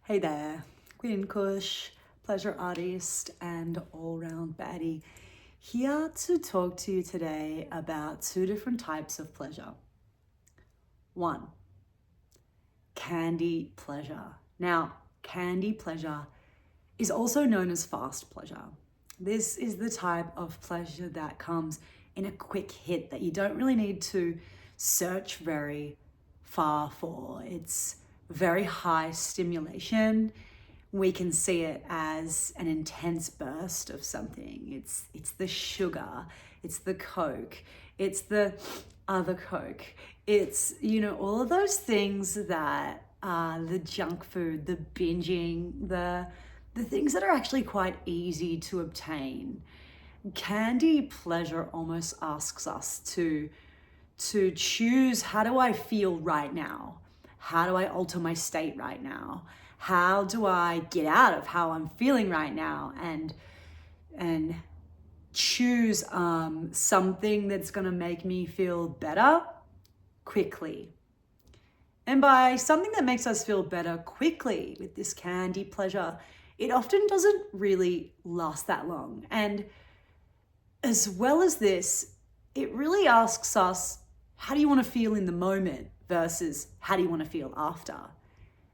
Hey there, Queen Kush, pleasure artist and all-round baddie, here to talk to you today about two different types of pleasure. One, candy pleasure. Now, candy pleasure is also known as fast pleasure. This is the type of pleasure that comes in a quick hit that you don't really need to search very far for. It's very high stimulation. We can see it as an intense burst of something. It's the sugar, it's the Coke, it's the other Coke. It's, all of those things that are the junk food, the binging, the things that are actually quite easy to obtain. Candy pleasure almost asks us to choose, how do I feel right now? How do I alter my state right now? How do I get out of how I'm feeling right now and choose something that's gonna make me feel better quickly? And by something that makes us feel better quickly with this candy pleasure, it often doesn't really last that long. And as well as this, it really asks us, how do you want to feel in the moment versus how do you want to feel after?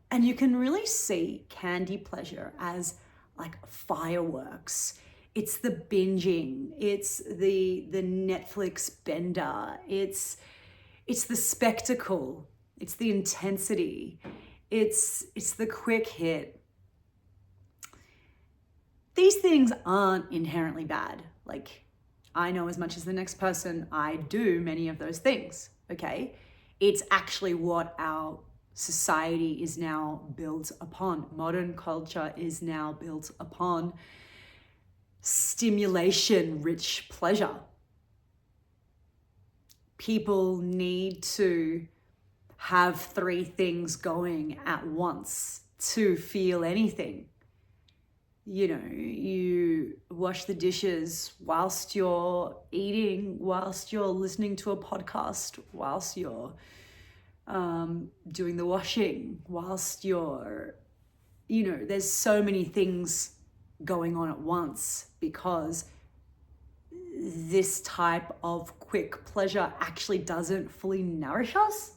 And you can really see candy pleasure as like fireworks. It's the binging, it's the Netflix bender, it's the spectacle, it's the intensity, it's the quick hit. These things aren't inherently bad. Like, I know as much as the next person, I do many of those things, okay? It's actually what our society is now built upon. Modern culture is now built upon stimulation-rich pleasure. People need to have three things going at once to feel anything. You wash the dishes whilst you're eating, whilst you're listening to a podcast, whilst you're doing the washing, whilst you're, there's so many things going on at once because this type of quick pleasure actually doesn't fully nourish us.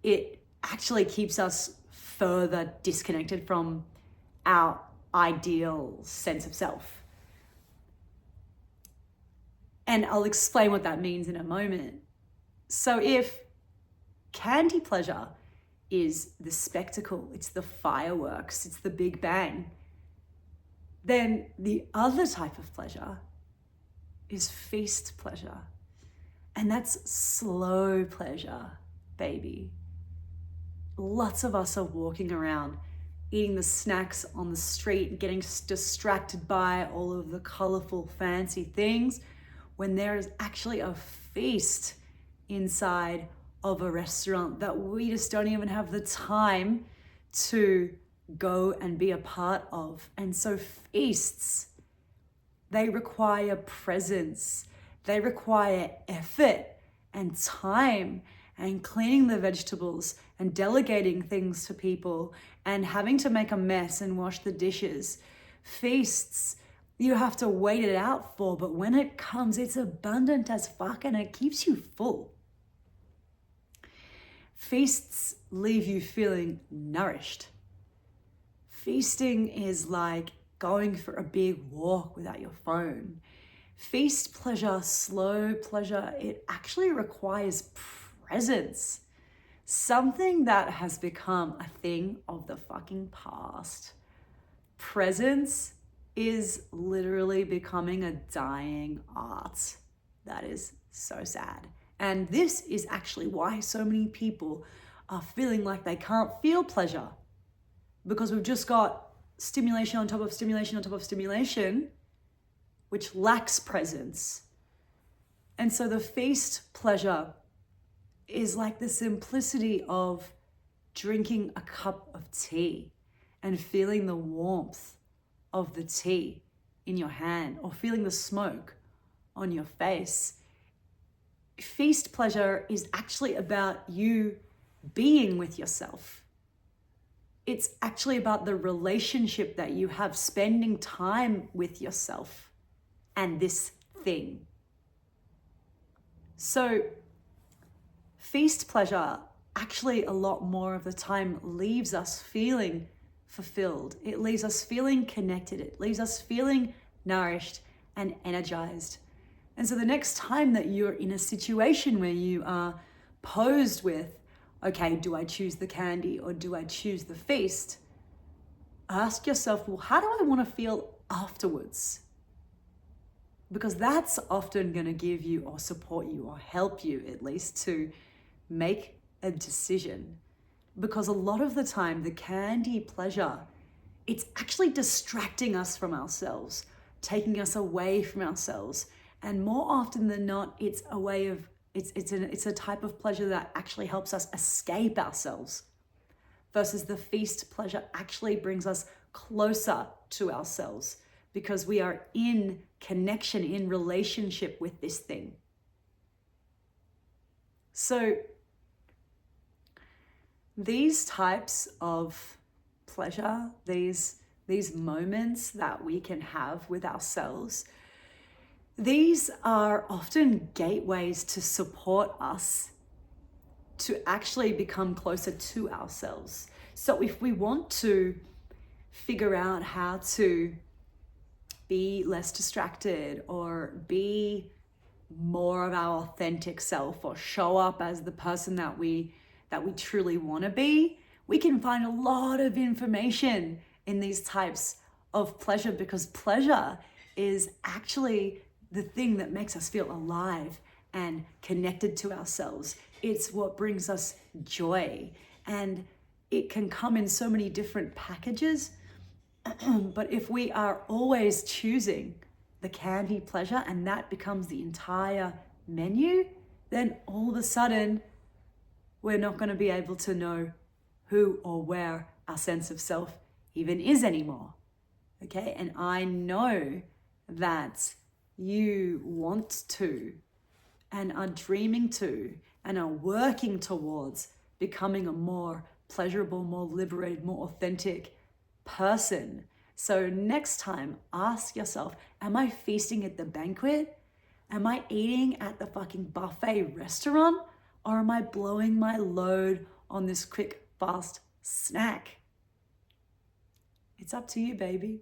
It actually keeps us further disconnected from our ideal sense of self. And I'll explain what that means in a moment. So if candy pleasure is the spectacle, it's the fireworks, it's the big bang, then the other type of pleasure is feast pleasure. And that's slow pleasure, baby. Lots of us are walking around eating the snacks on the street, getting distracted by all of the colorful, fancy things, when there is actually a feast inside of a restaurant that we just don't even have the time to go and be a part of. And so feasts, they require presence, they require effort and time and cleaning the vegetables and delegating things to people and having to make a mess and wash the dishes. Feasts, you have to wait it out for, but when it comes, it's abundant as fuck and it keeps you full. Feasts leave you feeling nourished. Feasting is like going for a big walk without your phone. Feast pleasure, slow pleasure, it actually requires presence. Something that has become a thing of the fucking past. Presence is literally becoming a dying art. That is so sad. And this is actually why so many people are feeling like they can't feel pleasure, because we've just got stimulation on top of stimulation on top of stimulation, which lacks presence. And so the feast pleasure is like the simplicity of drinking a cup of tea and feeling the warmth of the tea in your hand or feeling the smoke on your face. Feast pleasure is actually about you being with yourself. It's actually about the relationship that you have spending time with yourself and this thing. So feast pleasure actually a lot more of the time leaves us feeling fulfilled. It leaves us feeling connected. It leaves us feeling nourished and energized. And so the next time that you're in a situation where you are posed with, okay, do I choose the candy or do I choose the feast? Ask yourself, well, how do I want to feel afterwards? Because that's often going to give you or support you or help you at least to make a decision. Because a lot of the time, the candy pleasure, it's actually distracting us from ourselves, taking us away from ourselves. And more often than not, it's a way of, it's a type of pleasure that actually helps us escape ourselves, versus the feast pleasure actually brings us closer to ourselves because we are in connection, in relationship with this thing. So these types of pleasure, these moments that we can have with ourselves, these are often gateways to support us to actually become closer to ourselves. So if we want to figure out how to be less distracted or be more of our authentic self or show up as the person that we truly want to be, we can find a lot of information in these types of pleasure, because pleasure is actually the thing that makes us feel alive and connected to ourselves. It's what brings us joy, and it can come in so many different packages. But if we are always choosing the candy pleasure and that becomes the entire menu, then all of a sudden we're not going to be able to know who or where our sense of self even is anymore. Okay? And I know that you want to and are dreaming to and are working towards becoming a more pleasurable, more liberated, more authentic person. So next time, ask yourself, am I feasting at the banquet? Am I eating at the fucking buffet restaurant? Or am I blowing my load on this quick, fast snack? It's up to you, baby.